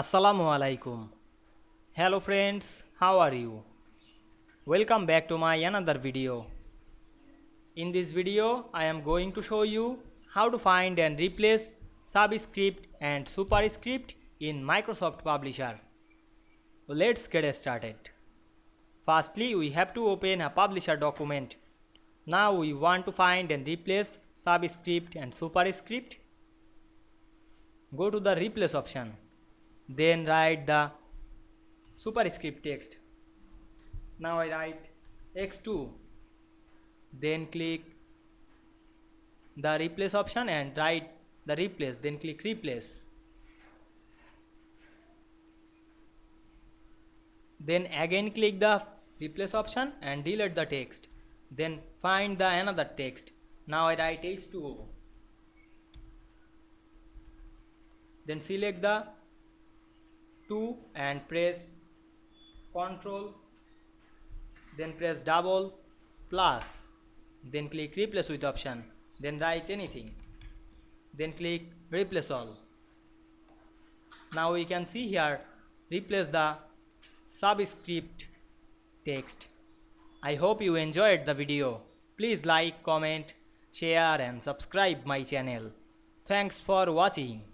Assalamu Walaikum. Hello friends, how are you? Welcome back to my another video. In this video, I am going to show you how to find and replace Subscript and Superscript in Microsoft Publisher. Let's get started. Firstly, we have to open a Publisher document. Now we want to find and replace Subscript and Superscript. Go to the Replace option. Then write the superscript text. Now I write x2. Then click the replace option and write the replace. Then click replace. Then again click the replace option and delete the text. Then find the another text. Now I write h2o. Then select the 2 and press Ctrl, then press double plus, then click replace with option, then write anything, then click replace all. Now we can see here replace the subscript text. I hope you enjoyed the video. Please like, comment, share and subscribe my channel. Thanks for watching.